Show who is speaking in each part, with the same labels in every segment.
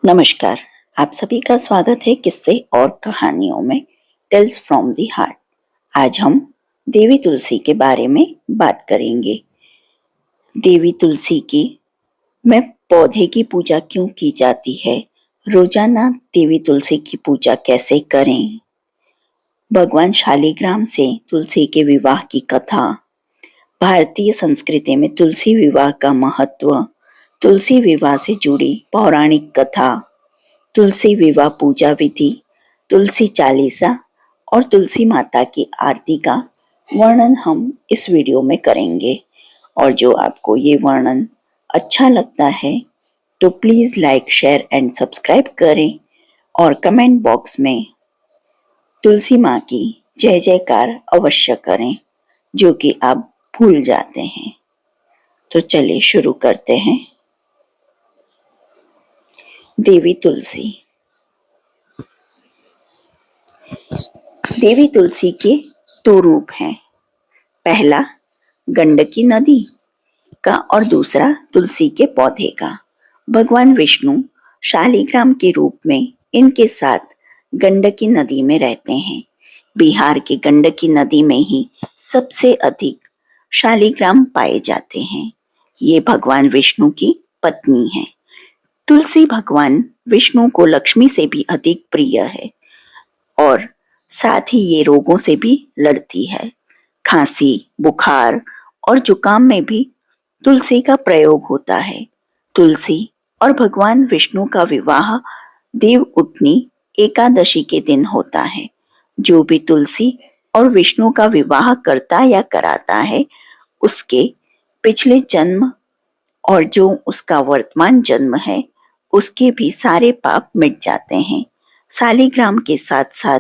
Speaker 1: नमस्कार। आप सभी का स्वागत है किस्से और कहानियों में टेल्स फ्रॉम द हार्ट। आज हम देवी तुलसी के बारे में बात करेंगे। देवी तुलसी की में पौधे की पूजा क्यों की जाती है, रोजाना देवी तुलसी की पूजा कैसे करें, भगवान शालिग्राम से तुलसी के विवाह की कथा, भारतीय संस्कृति में तुलसी विवाह का महत्व, तुलसी विवाह से जुड़ी पौराणिक कथा, तुलसी विवाह पूजा विधि, तुलसी चालीसा और तुलसी माता की आरती का वर्णन हम इस वीडियो में करेंगे। और जो आपको ये वर्णन अच्छा लगता है तो please like, share and subscribe करें और कमेंट बॉक्स में तुलसी माँ की जय जयकार अवश्य करें, जो कि आप भूल जाते हैं। तो चलिए शुरू करते हैं। देवी तुलसी। देवी तुलसी के दो रूप हैं, पहला गंडकी नदी का और दूसरा तुलसी के पौधे का। भगवान विष्णु शालिग्राम के रूप में इनके साथ गंडकी नदी में रहते हैं। बिहार की गंडकी नदी में ही सबसे अधिक शालिग्राम पाए जाते हैं। ये भगवान विष्णु की पत्नी है। तुलसी भगवान विष्णु को लक्ष्मी से भी अधिक प्रिय है और साथ ही ये रोगों से भी लड़ती है। खांसी, बुखार और जुकाम में भी तुलसी का प्रयोग होता है। तुलसी और भगवान विष्णु का विवाह देव उठनी एकादशी के दिन होता है। जो भी तुलसी और विष्णु का विवाह करता या कराता है, उसके पिछले जन्म और जो उसका वर्तमान जन्म है, उसके भी सारे पाप मिट जाते हैं। शालिग्राम के साथ साथ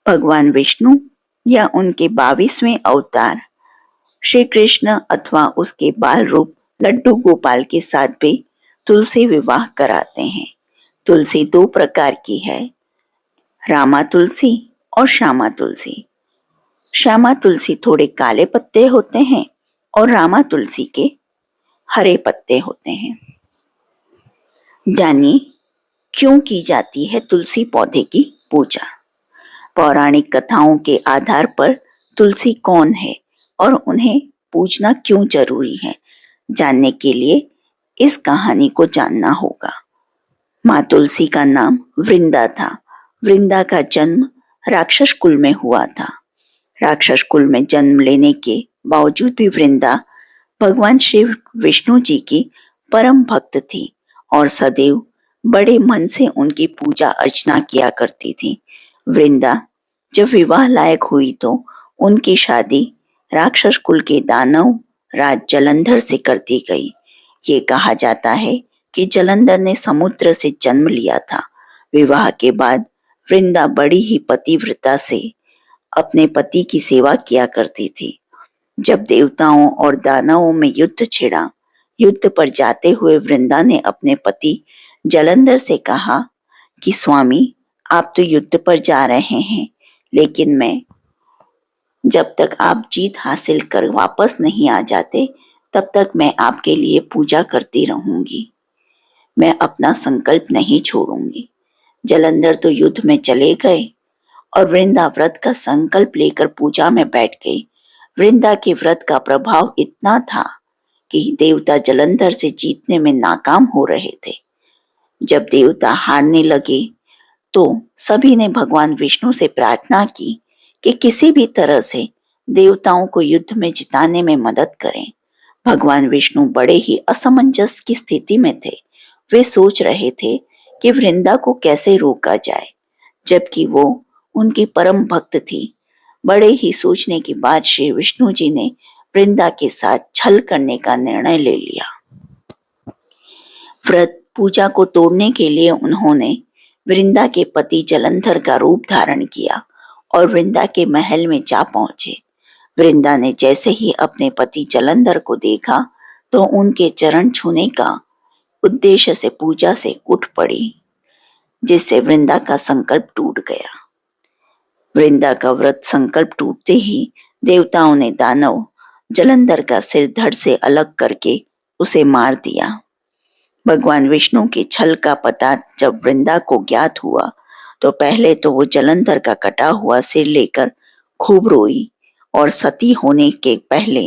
Speaker 1: भगवान विष्णु या उनके 22वें अवतार श्री कृष्ण अथवा उसके बाल रूप लड्डू गोपाल के साथ भी तुलसी विवाह कराते हैं। तुलसी दो प्रकार की है, रामा तुलसी और श्यामा तुलसी। श्यामा तुलसी थोड़े काले पत्ते होते हैं और रामा तुलसी के हरे पत्ते होते हैं। जानिए क्यों की जाती है तुलसी पौधे की पूजा। पौराणिक कथाओं के आधार पर तुलसी कौन है और उन्हें पूजना क्यों जरूरी है, जानने के लिए इस कहानी को जानना होगा। माँ तुलसी का नाम वृंदा था। वृंदा का जन्म राक्षस कुल में हुआ था। राक्षस कुल में जन्म लेने के बावजूद भी वृंदा भगवान श्री विष्णु जी की परम भक्त थी और सदैव बड़े मन से उनकी पूजा अर्चना किया करती थी। वृंदा जब विवाह लायक हुई तो उनकी शादी राक्षस कुल के दानव राज जलंधर से कर दी गई। ये कहा जाता है कि जलंधर ने समुद्र से जन्म लिया था। विवाह के बाद वृंदा बड़ी ही पतिव्रता से अपने पति की सेवा किया करती थी। जब देवताओं और दानवों में युद्ध छिड़ा, युद्ध पर जाते हुए वृंदा ने अपने पति जलंधर से कहा कि स्वामी, आप तो युद्ध पर जा रहे हैं, लेकिन मैं जब तक आप जीत हासिल कर वापस नहीं आ जाते, तब तक मैं आपके लिए पूजा करती रहूंगी। मैं अपना संकल्प नहीं छोड़ूंगी। जलंधर तो युद्ध में चले गए और वृंदा व्रत का संकल्प लेकर पूजा में बैठ गई। वृंदा के व्रत का प्रभाव इतना था कि देवता जलंधर से जीतने में नाकाम हो रहे थे। जब देवता हारने लगे तो सभी ने भगवान विष्णु से प्रार्थना की कि किसी भी तरह से देवताओं को युद्ध में जिताने में मदद करें। भगवान विष्णु बड़े ही असमंजस की स्थिति में थे। वे सोच रहे थे कि वृंदा को कैसे रोका जाए, जबकि वो उनकी परम भक्त थी। बड़े ही सोचने के बाद श्री विष्णु जी ने वृंदा के साथ छल करने का निर्णय ले लिया। व्रत पूजा को तोड़ने के लिए उन्होंने वृंदा के पति जलंधर का रूप धारण किया और वृंदा के महल में जा पहुंचे। वृंदा ने जैसे ही अपने पति जलंधर को देखा तो उनके चरण छूने का उद्देश्य से पूजा से उठ पड़ी, जिससे वृंदा का संकल्प टूट गया। वृंदा का व्रत संकल्प टूटते ही देवताओं ने दानव जलंधर का सिर धड़ से अलग करके उसे मार दिया। भगवान विष्णु के छल का पता जब वृंदा को ज्ञात हुआ तो पहले तो वो जलंधर का कटा हुआ सिर लेकर खूब रोई और सती होने के पहले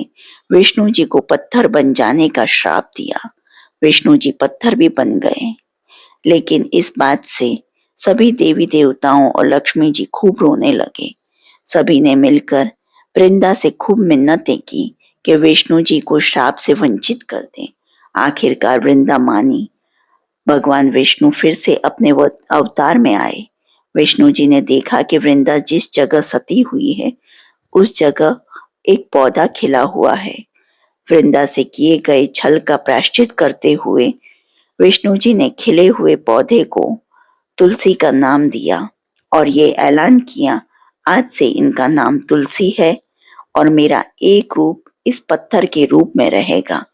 Speaker 1: विष्णु जी को पत्थर बन जाने का श्राप दिया। विष्णु जी पत्थर भी बन गए, लेकिन इस बात से सभी देवी देवताओं और लक्ष्मी जी खूब रोने लगे। सभी ने मिलकर वृंदा से खूब मिन्नतें की कि विष्णु जी को श्राप से वंचित कर दें। आखिरकार वृंदा मानी। भगवान विष्णु फिर से अपने अवतार में आए। विष्णु जी ने देखा कि वृंदा जिस जगह सती हुई है उस जगह एक पौधा खिला हुआ है। वृंदा से किए गए छल का प्रायश्चित करते हुए विष्णु जी ने खिले हुए पौधे को तुलसी का नाम दिया और ये ऐलान किया, आज से इनका नाम तुलसी है और मेरा एक रूप इस पत्थर के रूप में रहेगा,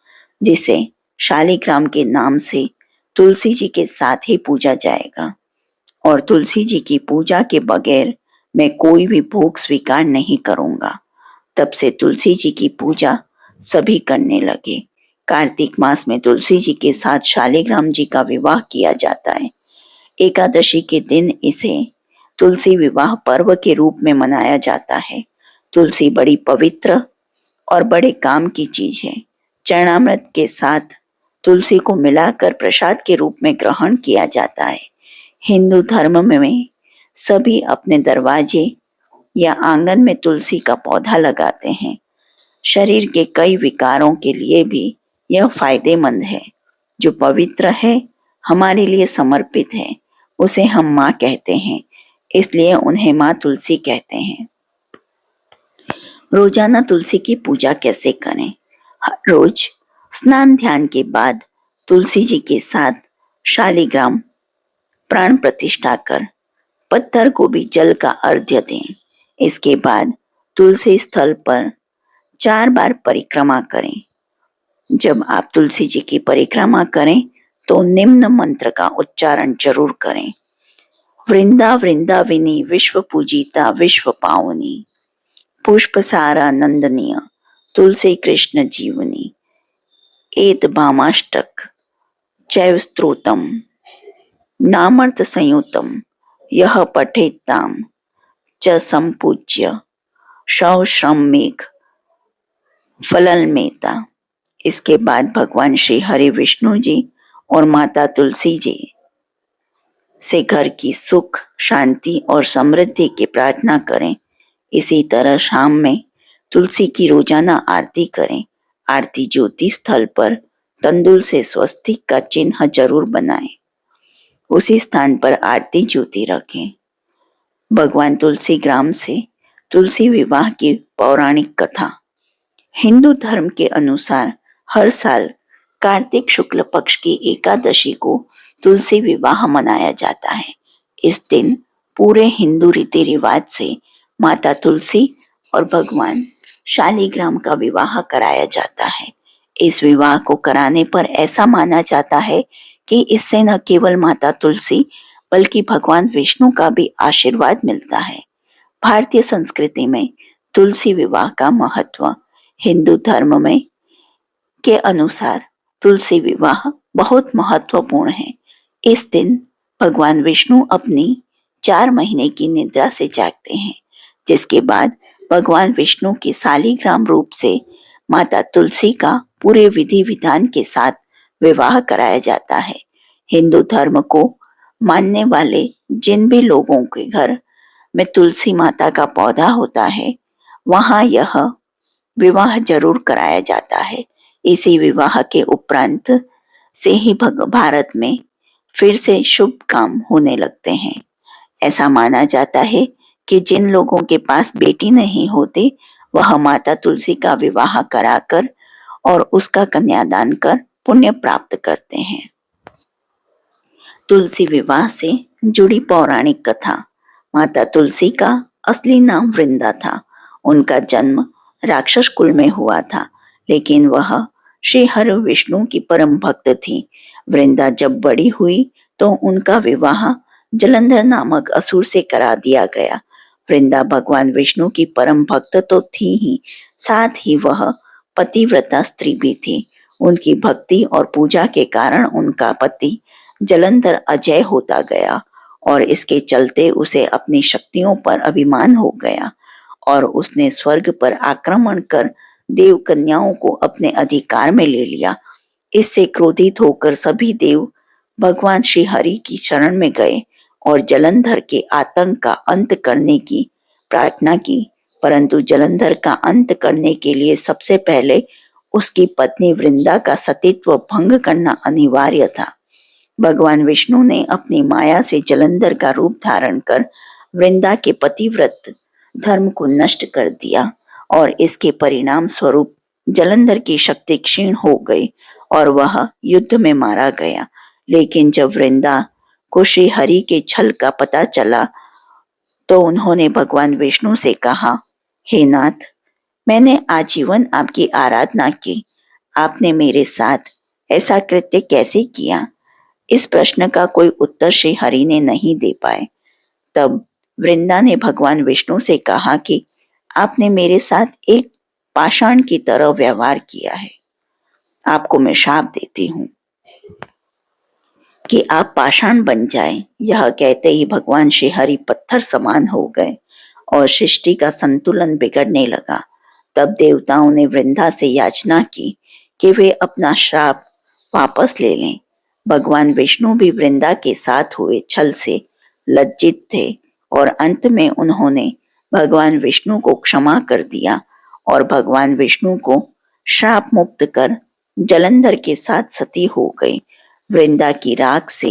Speaker 1: जिसे शालिग्राम के नाम से तुलसी जी के साथ ही पूजा जाएगा। और तुलसी जी की पूजा के बगैर मैं कोई भी भोग स्वीकार नहीं करूंगा। तब से तुलसी जी की पूजा सभी करने लगे। कार्तिक मास में तुलसी जी के साथ शालिग्राम जी का विवाह किया जाता है। एकादशी के दिन इसे तुलसी विवाह पर्व के रूप में मनाया जाता है। तुलसी बड़ी पवित्र और बड़े काम की चीज है। चरणामृत के साथ तुलसी को मिलाकर प्रसाद के रूप में ग्रहण किया जाता है। हिंदू धर्म में सभी अपने दरवाजे या आंगन में तुलसी का पौधा लगाते हैं। शरीर के कई विकारों के लिए भी यह फायदेमंद है। जो पवित्र है, हमारे लिए समर्पित है, उसे हम माँ कहते हैं, इसलिए उन्हें माँ तुलसी कहते हैं। रोजाना तुलसी की पूजा कैसे करें? हर रोज स्नान ध्यान के बाद तुलसी जी के साथ शालिग्राम प्राण प्रतिष्ठा कर पत्थर को भी जल का अर्घ्य दें। इसके बाद तुलसी स्थल पर 4 बार परिक्रमा करें। जब आप तुलसी जी की परिक्रमा करें तो निम्न मंत्र का उच्चारण जरूर करें। वृंदा वृंदाविनी विश्व पूजिता विश्व पावनी, पुष्प सारा नंदनीय तुलसी कृष्ण जीवनी, एत भामाष्टक चैव स्तोत्रम नामर्थ संयुतम यह पठेत्ताम च संपूज्य सौश्रम मेघ फललमेता। इसके बाद भगवान श्री हरि विष्णु जी और माता तुलसी जी से घर की सुख शांति और समृद्धि की प्रार्थना करें। इसी तरह शाम में तुलसी की रोजाना आरती करें। आरती ज्योति स्थल पर तंदुल से स्वस्तिक का चिन्ह जरूर बनाएं। उसी स्थान पर आरती ज्योति रखें। भगवान तुलसी ग्राम से तुलसी विवाह की पौराणिक कथा। हिंदू धर्म के अनुसार हर साल कार्तिक शुक्ल पक्ष की एकादशी को तुलसी विवाह मनाया जाता है। इस दिन पूरे हिंदू रीति रिवाज से माता तुलसी और भगवान शालिग्राम का विवाह कराया जाता है। इस विवाह को कराने पर ऐसा माना जाता है कि इससे न केवल माता तुलसी बल्कि भगवान विष्णु का भी आशीर्वाद मिलता है। भारतीय संस्कृति में तुलसी विवाह का महत्व। हिंदू धर्म में के अनुसार तुलसी विवाह बहुत महत्वपूर्ण है। इस दिन भगवान विष्णु अपनी 4 महीने की निद्रा से जागते हैं, जिसके बाद भगवान विष्णु के शालिग्राम रूप से माता तुलसी का पूरे विधि विधान के साथ विवाह कराया जाता है। हिंदू धर्म को मानने वाले जिन भी लोगों के घर में तुलसी माता का पौधा होता है, वहां यह विवाह जरूर कराया जाता है। इसी विवाह के उपरांत से ही भारत में फिर से शुभ काम होने लगते हैं। ऐसा माना जाता है कि जिन लोगों के पास बेटी नहीं होती, वह माता तुलसी का विवाह कराकर और उसका कन्यादान कर पुण्य प्राप्त करते हैं। तुलसी विवाह से जुड़ी पौराणिक कथा। माता तुलसी का असली नाम वृंदा था। उनका जन्म राक्षस कुल में हुआ था, लेकिन वह श्री हरि विष्णु की परम भक्त थी। वृंदा जब बड़ी हुई तो उनका विवाह जलंधर नामक असुर से करा दिया गया। वृंदा भगवान विष्णु की परम भक्त तो थी ही, साथ ही वह पतिव्रता स्त्री भी थी। उनकी भक्ति और पूजा के कारण उनका पति जलंधर अजय होता गया और इसके चलते उसे अपनी शक्तियों पर अभिमान हो गया और उसने स्वर्ग पर आक्रमण कर देव कन्याओं को अपने अधिकार में ले लिया। इससे क्रोधित होकर सभी देव भगवान श्री हरि की शरण में गए और जलंधर के आतंक का अंत करने की प्रार्थना की, परंतु जलंधर का अंत करने के लिए सबसे पहले उसकी पत्नी वृंदा का सतीत्व भंग करना अनिवार्य था। भगवान विष्णु ने अपनी माया से जलंधर का रूप धारण कर वृंदा के पतिव्रत धर्म को नष्ट कर दिया और इसके परिणाम स्वरूप जलंधर की शक्ति क्षीण हो गई और वह युद्ध में मारा गया। लेकिन जब वृंदा को श्री हरि के छल का पता चला तो उन्होंने भगवान विष्णु से कहा, हे नाथ, मैंने आजीवन आपकी आराधना की, आपने मेरे साथ ऐसा कृत्य कैसे किया? इस प्रश्न का कोई उत्तर श्री हरि ने नहीं दे पाए। तब वृंदा ने भगवान विष्णु से कहा कि आपने मेरे साथ एक पाषाण की तरह व्यवहार किया है। आपको मैं शाप देती हूँ कि आप पाषाण बन जाएं। यह कहते ही भगवान श्री हरि पत्थर समान हो गए और सृष्टि का संतुलन बिगड़ने लगा। तब देवताओं ने वृंदा से याचना की कि वे अपना श्राप वापस ले लें। भगवान विष्णु भी वृंदा के साथ हुए छल से लज्जित थे और अंत में उन्होंने भगवान विष्णु को क्षमा कर दिया और भगवान विष्णु को श्राप मुक्त कर जलंधर के साथ सती हो गई। वृंदा की राख से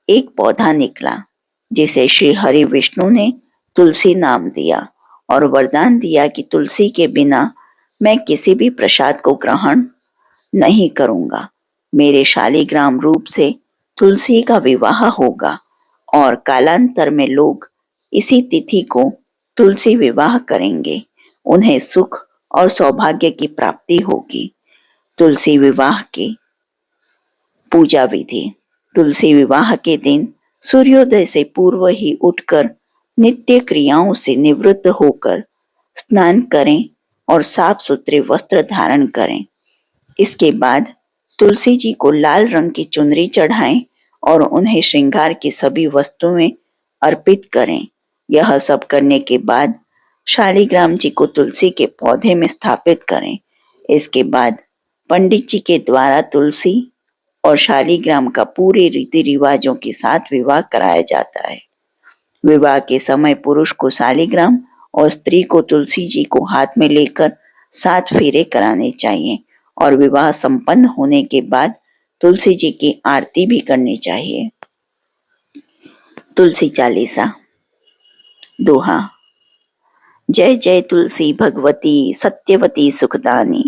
Speaker 1: एक पौधा निकला जिसे श्री हरि विष्णु ने तुलसी नाम दिया और वरदान दिया कि तुलसी के बिना मैं किसी भी प्रसाद को ग्रहण नहीं करूंगा। मेरे शालिग्राम रूप से तुलसी का विवाह होगा और कालांतर में लोग इसी तिथि को तुलसी विवाह करेंगे। उन्हें सुख और सौभाग्य की प्राप्ति होगी। तुलसी विवाह की पूजा विधि। तुलसी विवाह के दिन सूर्योदय से पूर्व ही उठकर नित्य क्रियाओं से निवृत्त होकर स्नान करें और साफ सुथरे वस्त्र धारण करें। इसके बाद तुलसी जी को लाल रंग की चुनरी चढ़ाएं और उन्हें श्रृंगार की सभी वस्तुएं अर्पित करें। यह सब करने के बाद शालिग्राम जी को तुलसी के पौधे में स्थापित करें। इसके बाद पंडित जी के द्वारा तुलसी और शालिग्राम का पूरे रीति रिवाजों के साथ विवाह कराया जाता है। विवाह के समय पुरुष को शालिग्राम और स्त्री को तुलसी जी को हाथ में लेकर 7 फेरे कराने चाहिए और विवाह संपन्न होने के बाद तुलसी जी की आरती भी करनी चाहिए। तुलसी चालीसा। दोहा। जय जय तुलसी भगवती सत्यवती सुखदानी,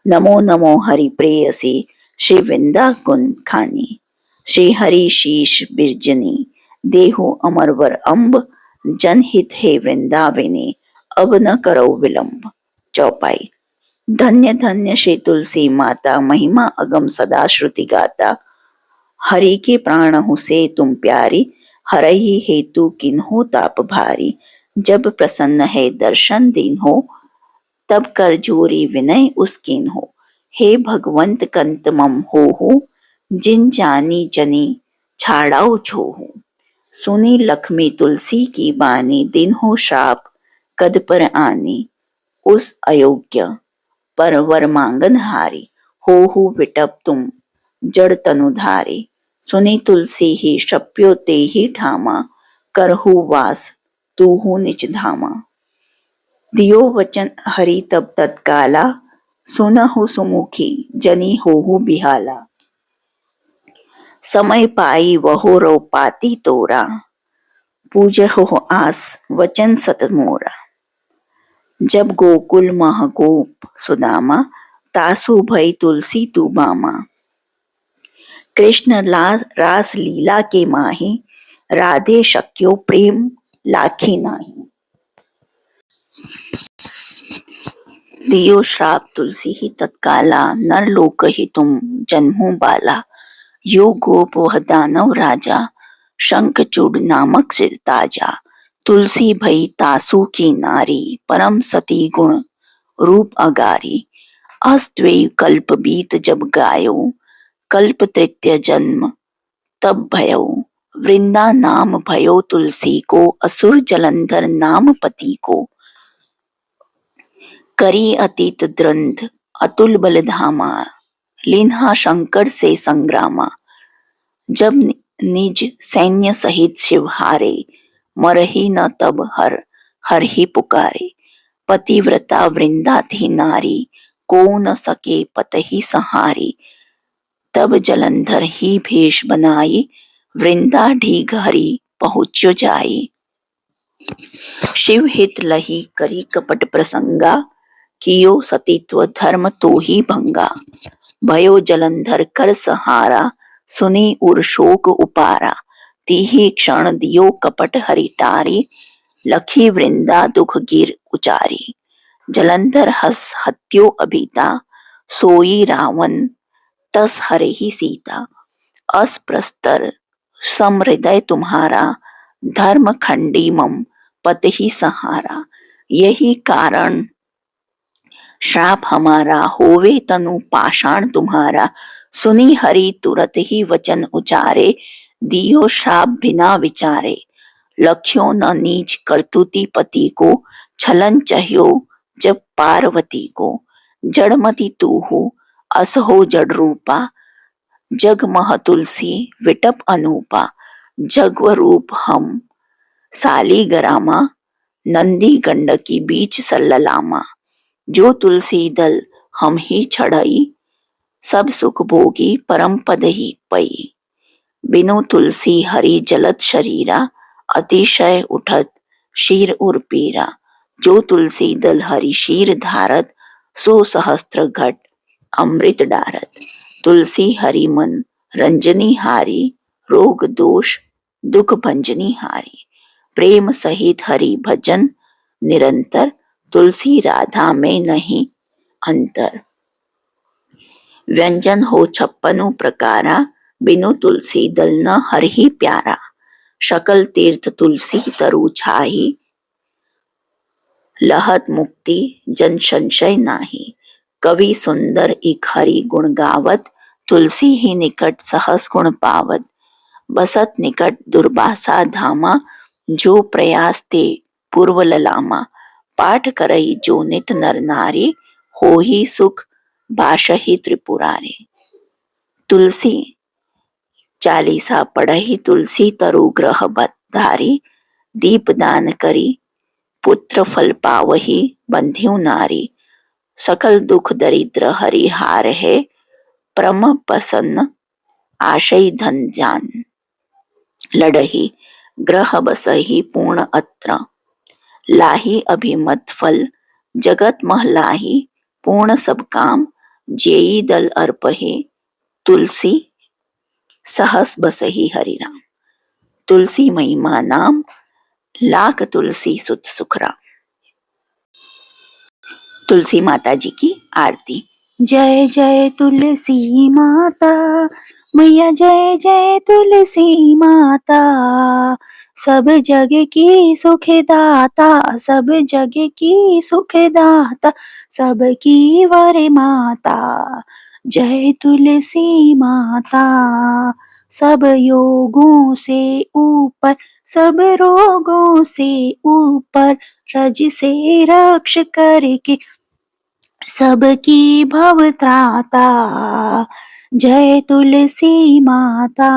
Speaker 1: नमो नमो हरि प्रेयसी श्री वृंदा कुन खानी। श्री हरि शीश बिरजनी देहु अमरवर अम्ब, जनहित हे वृंदावनी अब न करो विलंब। चौपाई। धन्य धन्य श्री तुलसी माता, महिमा अगम सदा श्रुति गाता। हरि के प्राण हूँ से तुम प्यारी, हरहि हेतु किन्हो ताप भारी। जब प्रसन्न है दर्शन दीन हो, तब कर जोरी विनय उसकीन हो। हे भगवंत कंत मम हो, जिन जानी जनी छाड़ाओ छोहू। सुनी लक्ष्मी तुलसी की बानी, दिन हो श्राप कद पर आनी। उस अयोग्य पर वर मांगन हारी, हो विटप तुम जड़ तनुधारी। सुनी तुलसी ही शप्यो ते ही ठामा, करहु वास तूहू निज धामा। दियो वचन हरि तब तत्काला, सुनहु सुमुखी जनी होहु बिहाला। समय पाई वहो रो पाती तोरा, पूजहु आस वचन सत मोरा। जब गोकुल मह गोप सुदामा, तासु भई तुलसी तू बामा। कृष्ण रास लीला के माही, राधे शक्यो प्रेम लाखी नाही। दियो श्राप तुलसी ही तत्काला, नर लोक ही तुम जन्मो बाला। यो गोप वह दानव राजा, शंखचूड़ नामक सिर ताजा। तुलसी भई तासु की नारी, परम सती गुण रूप अगारी। अस्त्वयि कल्प बीत जब गायो, कल्प तृतीय जन्म तब भयो। वृंदा नाम भयो तुलसी को, असुर जलंधर नाम पति को। करी अतीत द्वंद अतुल बलधामा, लिन्हा शंकर से संग्रामा। जब निज सैन्य सहित शिव हारे, मरही न तब हर ही पुकारे। पतिव्रता वृंदा थी नारी, को न सके पतहि संहारी। तब जलंधर ही भेष बनाई, वृंदा ढीघ हरि पहुँच्यो जाई। शिव हित लही करी कपट प्रसंगा, कियो सतीत्व धर्म तो ही भंगा। भयो जलंधर कर सहारा, सुनी उर शोक उपारा। तीही क्षण दियो कपट हरि टारी, लखी वृंदा दुख गिर उचारी। जलंधर हस हत्यो अभिता, सोई रावण तस हरे ही सीता। अस प्रस्तर सम हृदय तुम्हारा, धर्म खंडी मम पत ही सहारा। यही कारण श्राप हमारा, होवे तनु पाषाण तुम्हारा। सुनी हरि तुरत ही वचन उचारे, दियो श्राप बिना विचारे। लख्यो न नीच करतुति पति को, छलन चह्यो जब पार्वती को। जड़मति तू हो असहो जड़ रूपा, जग मह तुलसी विटप अनूपा। जगव रूप हम सालीगरामा, नंदी गंडकी बीच सल्ललामा। जो तुलसी दल हम ही छड़ई, सब सुख भोगी परम पद ही पई। बिनु तुलसी हरि जलत शरीरा, अतिशय उठत शीर उर पीरा। जो तुलसी दल हरि शीर धारत, सो सहस्त्र घट अमृत डारत। तुलसी हरि मन रंजनी हारी, रोग दोष दुख भंजनी हारी। प्रेम सहित हरि भजन निरंतर, तुलसी राधा में नहीं अंतर। व्यंजन हो 56 प्रकारा, बिनु तुलसी दल न हर ही प्यारा। शकल तीर्थ तुलसी तरु छाही, लहत मुक्ति जन संशय नाही। कवि सुंदर इक हरि गुण गावत, तुलसी ही निकट सहस गुण पावत। बसत निकट दुर्वासा धामा, जो प्रयास ते पूर्व ललामा। पाठ करई जो नित नर नारी, हो ही सुख बाशहि त्रिपुरारी। तुलसी चालीसा पढ़ही तुलसी तरु ग्रह धारी। दीप दान करी पुत्र फल पावही, बंध्यो नारी। सकल दुख दरिद्र हरि हार है, परम प्रसन्न आशय धन जान। लड़ही ग्रह बसही पूर्ण अत्र, लाही अभिमत फल जगत महलाही। पूर्ण सब काम जेई दल अर्पहे, तुलसी सहस बसही हरि राम। तुलसी महिमा नाम, लाख तुलसी सुत सुखराम। तुलसी माता जी की आरती। जय जय तुलसी माता, मैया जय जय तुलसी माता। सब जग की सुखदाता, सब जग की सुखदाता, सबकी वर माता। जय तुलसी माता। सब योगों से ऊपर, सब रोगों से ऊपर, रज से रक्ष करके सबकी भव त्राता। जय तुलसी माता।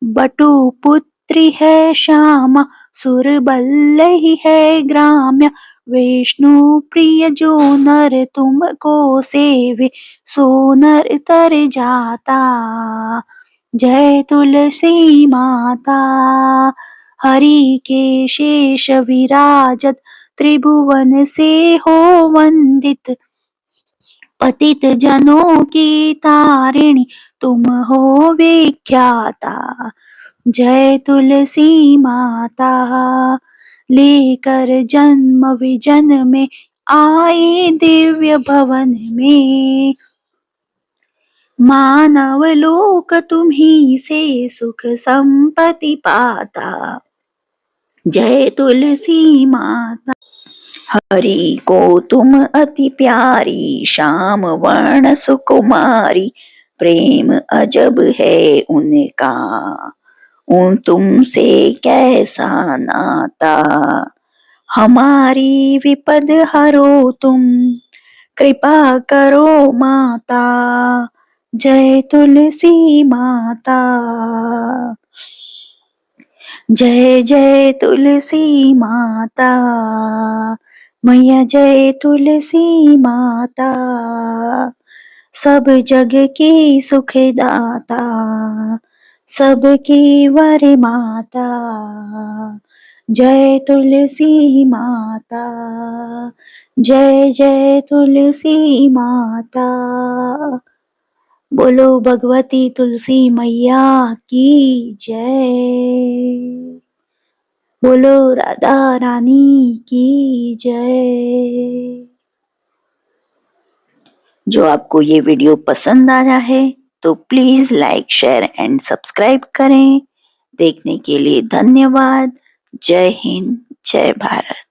Speaker 1: बटु पुत्री है श्यामा, सुरबल ही है ग्राम्य। विष्णु प्रिय जो नर तुमको सेवे, सो नर तर जाता। जय तुलसी माता। हरि के शेष विराजत, त्रिभुवन से हो वंदित। पतित जनों की तारिणी, तुम हो विख्याता। जय तुलसी माता। लेकर जन्म विजन में आई दिव्य भवन में, मानव लोक तुम्ही से सुख संपत्ति पाता। जय तुलसी माता। हरि को तुम अति प्यारी, श्याम वर्ण सुकुमारी, प्रेम अजब है उनका, तुमसे कैसा नाता। हमारी विपद हरो तुम, कृपा करो माता, जय तुलसी माता। जय जय तुलसी माता, मैया जय तुलसी माता, सब जग की सुखदाता, सबकी वर माता। जय तुलसी माता, जय जय तुलसी माता। बोलो भगवती तुलसी मैया की जय। बोलो राधा रानी की जय। जो आपको ये वीडियो पसंद आया है तो please like, share and subscribe करें। देखने के लिए धन्यवाद। जय हिंद, जय भारत।